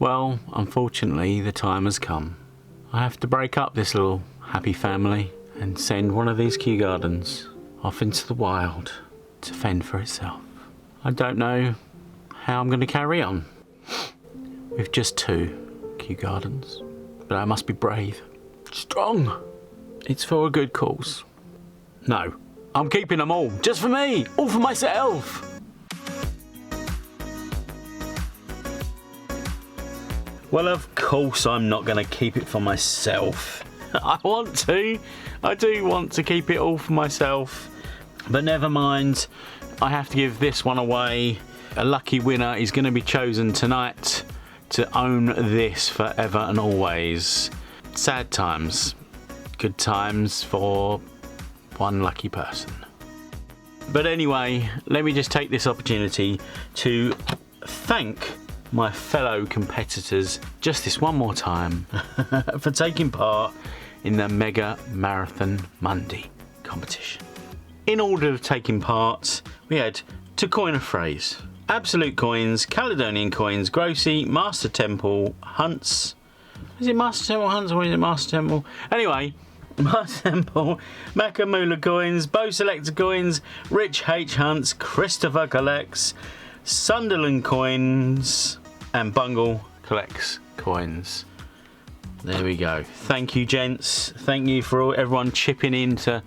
Well, unfortunately, the time has come. I have to break up this little happy family and send one of these Kew Gardens off into the wild to fend for itself. I don't know how I'm going to carry on with just 2 Kew Gardens, but I must be brave, strong. It's for a good cause. No, I'm keeping them all, just for me, all for myself. Well, of course I'm not going to keep it for myself. I do want to keep it all for myself. But never mind, I have to give this one away. A lucky winner is going to be chosen tonight to own this forever and always. Sad times, good times for one lucky person. But anyway, let me just take this opportunity to thank my fellow competitors just this one more time for taking part in the Mega Marathon Monday competition. In order of taking part, we had, to coin a phrase, Absolute Coins, Caledonian Coins, Grossy, Master Temple, Hunts. Is it Master Temple Hunts or is it Master Temple? Anyway, Master Temple, Makamula Coins, Bow Selector Coins, Rich H Hunts, Christopher Collects, Sunderland Coins, and Bungle Collects Coins. There we go. Thank you, gents. Thank you for everyone chipping in to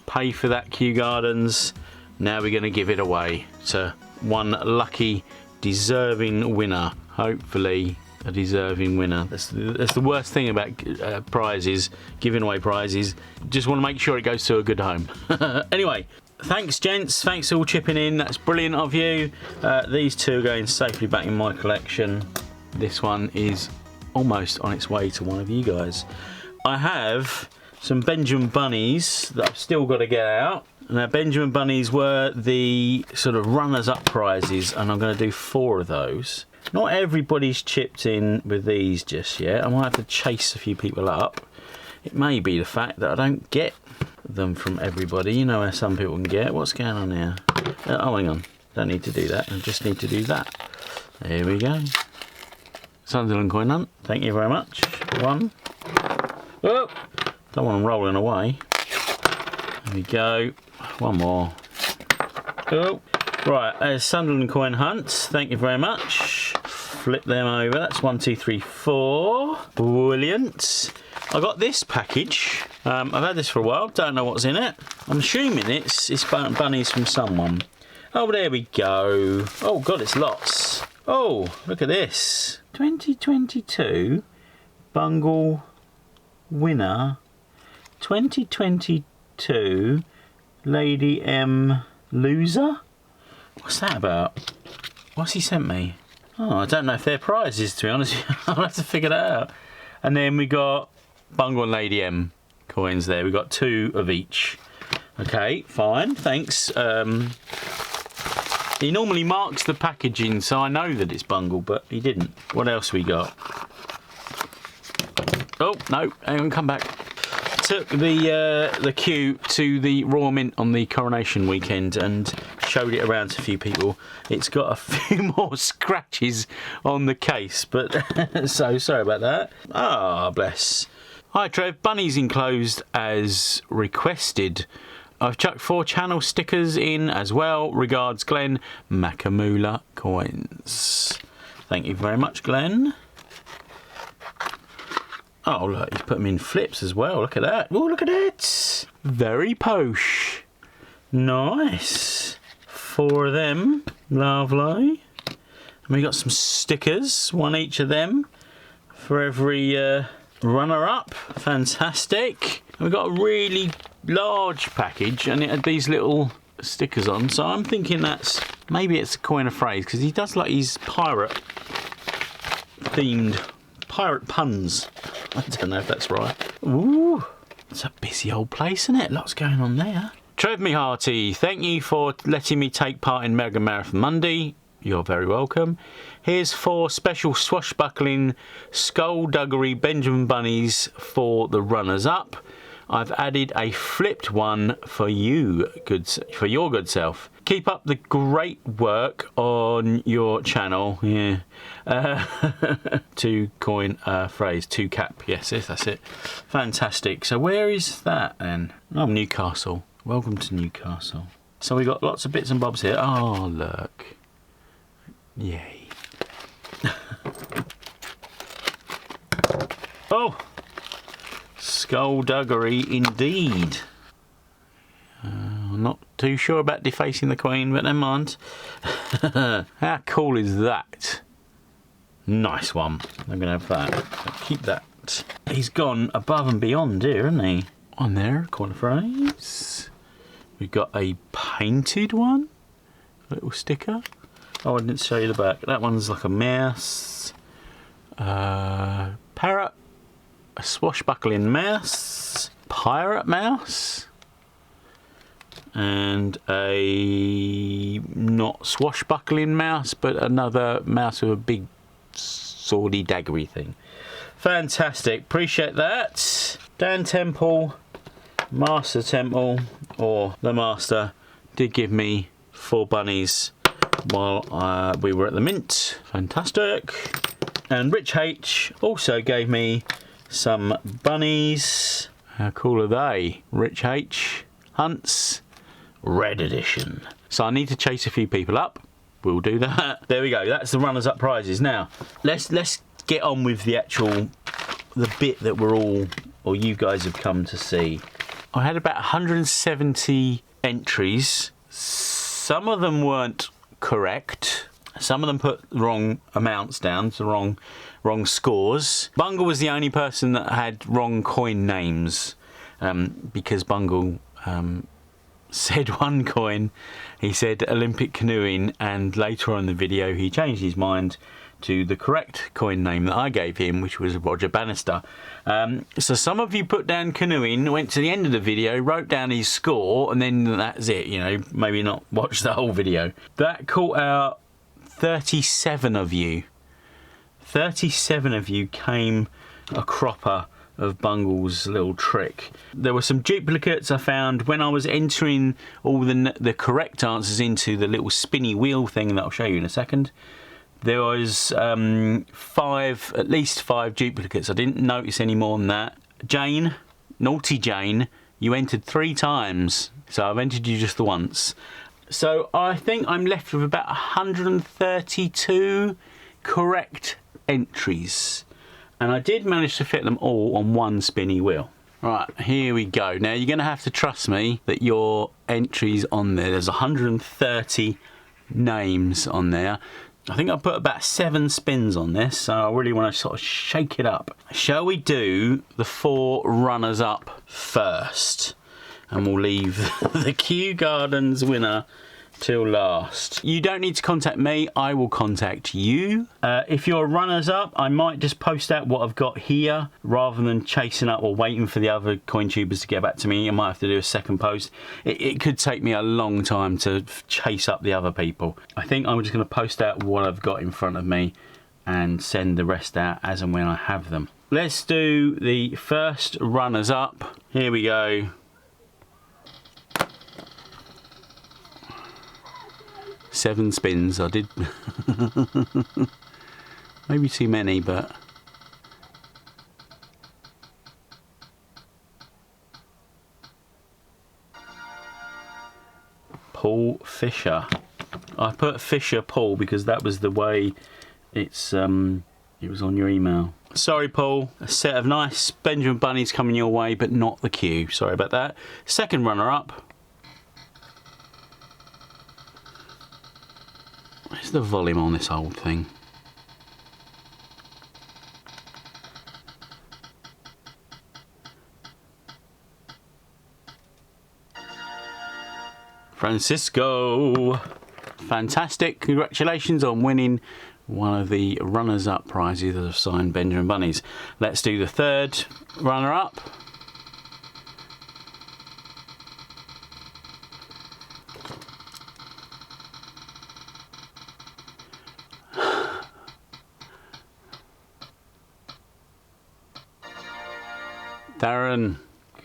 pay for that Kew Gardens. Now we're going to give it away to one lucky, deserving winner. Hopefully, a deserving winner. That's the worst thing about prizes, giving away prizes. Just want to make sure it goes to a good home. Anyway. Thanks, gents. Thanks for all chipping in. That's brilliant of you. These 2 are going safely back in my collection. This one is almost on its way to one of you guys. I have some Benjamin Bunnies that I've still got to get out. Now, Benjamin Bunnies were the sort of runners-up prizes, and I'm going to do 4 of those. Not everybody's chipped in with these just yet. I might have to chase a few people up. It may be the fact that I don't get them from everybody. You know how some people can get. What's going on here? Oh, hang on. Don't need to do that. I just need to do that. There we go. Sunderland Coin Hunt. Thank you very much. 1. Oh, don't want them rolling away. There we go. 1 more. Oh, right. There's Sunderland Coin Hunt. Thank you very much. Flip them over. That's 1, 2, 3, 4. Brilliant. I got this package. I've had this for a while. Don't know what's in it. I'm assuming it's bunnies from someone. Oh, there we go. Oh, God, it's lots. Oh, look at this. 2022 Bungle winner. 2022 Lady M loser. What's that about? What's he sent me? Oh, I don't know if they're prizes, to be honest. I'll have to figure that out. And then we got Bungle and Lady M coins there. We got 2 of each. Okay, fine, thanks. He normally marks the packaging so I know that it's Bungle, but he didn't. What else we got? Oh, no, hang on, come back. Took the Kew to the Royal Mint on the coronation weekend and showed it around to a few people. It's got a few more scratches on the case, but so sorry about that. Ah, bless. Hi Trev, bunnies enclosed as requested. I've chucked 4 channel stickers in as well. Regards, Glenn. Makamula Coins. Thank you very much, Glenn. Oh, look, he's put them in flips as well. Look at that. Oh, look at that. Very posh. Nice. 4 of them. Lovely. And we got some stickers. 1 each of them for every runner-up. Fantastic. And we got a really large package and it had these little stickers on. So I'm thinking that's... maybe it's a coin of phrase because he does like his pirate-themed... pirate puns. I don't know if that's right. Ooh, it's a busy old place, isn't it? Lots going on there. Trev me hearty, thank you for letting me take part in Mega Marathon Monday. You're very welcome. Here's 4 special swashbuckling skullduggery Benjamin Bunnies for the runners-up. I've added a flipped one for you, for your good self. Keep up the great work on your channel. Yeah. 2 coin phrase, 2 cap. Yes, that's it. Fantastic. So where is that then? Oh, Newcastle. Welcome to Newcastle. So we got lots of bits and bobs here. Oh, look. Yay. Oh, skullduggery indeed. I'm not too sure about defacing the Queen, but never mind. How cool is that? Nice one. I'm going to have that. Keep that. He's gone above and beyond here, hasn't he? On there, corner phrase. We've got a painted one. A little sticker. Oh, I didn't show you the back. That one's like a mouse. Parrot. A swashbuckling mouse. Pirate mouse. And a not swashbuckling mouse, but another mouse with a big swordy daggery thing. Fantastic, appreciate that. Dan Temple, Master Temple, or the Master, did give me 4 bunnies while we were at the Mint. Fantastic. And Rich H also gave me some bunnies. How cool are they? Rich H Hunts Red Edition. So I need to chase a few people up. We'll do that. There we go. That's the runners-up prizes. Now let's get on with the bit that we're all, or you guys have come to see. I had about 170 entries. Some of them weren't correct. Some of them put the wrong amounts down, the wrong scores. Bungle was the only person that had wrong coin names, because Bungle said one coin, he said Olympic canoeing, and later on in the video he changed his mind to the correct coin name that I gave him, which was Roger Bannister. So some of you put down canoeing, went to the end of the video, wrote down his score, and then that's it, you know, maybe not watch the whole video. That caught out 37 of you. 37 of you came a cropper of Bungle's little trick. There were some duplicates I found when I was entering all the correct answers into the little spinny wheel thing that I'll show you in a second. There was at least 5 duplicates. I didn't notice any more than that. Jane, naughty Jane, you entered 3 times, so I've entered you just the once. So I think I'm left with about 132 correct entries. And I did manage to fit them all on one spinny wheel. Right, here we go. Now you're going to have to trust me that your entries on there, there's 130 names on there. I think I put about 7 spins on this, so I really want to sort of shake it up. Shall we do the 4 runners up first? And we'll leave the Kew Gardens winner till last. You don't need to contact me, I will contact you. If you're runners up, I might just post out what I've got here rather than chasing up or waiting for the other coin tubers to get back to me. I might have to do a second post. It could take me a long time to chase up the other people. I think I'm just going to post out what I've got in front of me and send the rest out as and when I have them. Let's do the first runners up. Here we go. Seven spins. I did maybe too many, but Paul Fisher. I put Fisher Paul because that was the way it's it was on your email. Sorry Paul, a set of nice Benjamin bunnies coming your way, but not the queue. Sorry about that. Second runner up. Where's the volume on this old thing? Francisco! Fantastic, congratulations on winning one of the runners-up prizes of signed Benjamin bunnies. Let's do the third runner-up. Darren,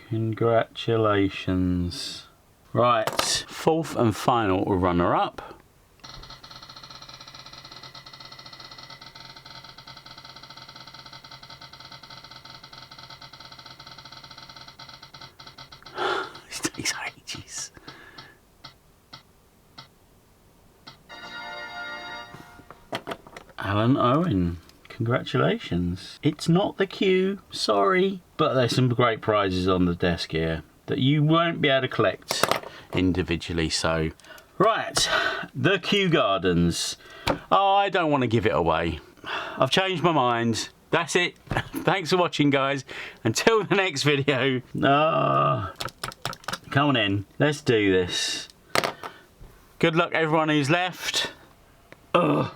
Congratulations. Right, fourth and final runner-up. This takes ages. Alan Owen. Congratulations. It's not the Kew, sorry. But there's some great prizes on the desk here that you won't be able to collect individually, so. Right, the Kew Gardens. Oh, I don't want to give it away. I've changed my mind. That's it. Thanks for watching, guys. Until the next video. Come on in. Let's do this. Good luck, everyone who's left. Ugh.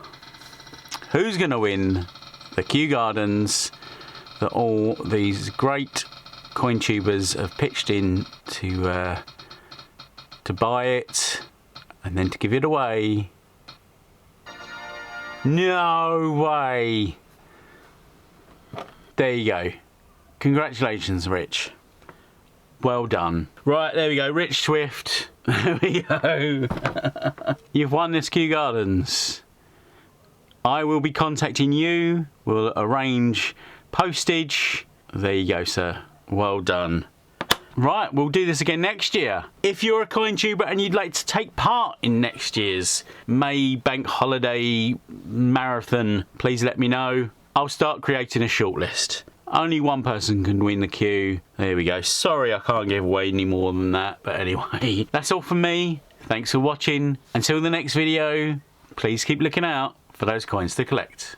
Who's going to win the Kew Gardens that all these great coin tubers have pitched in to buy it and then to give it away? No way. There you go. Congratulations, Rich. Well done. Right, there we go. Rich Swift. There we go. You've won this Kew Gardens. I will be contacting you. We'll arrange postage. There you go, sir. Well done. Right, we'll do this again next year. If you're a coin tuber and you'd like to take part in next year's May Bank Holiday Marathon, please let me know. I'll start creating a shortlist. Only one person can win the Kew. There we go. Sorry I can't give away any more than that. But anyway, that's all from me. Thanks for watching. Until the next video, please keep looking out for those coins to collect.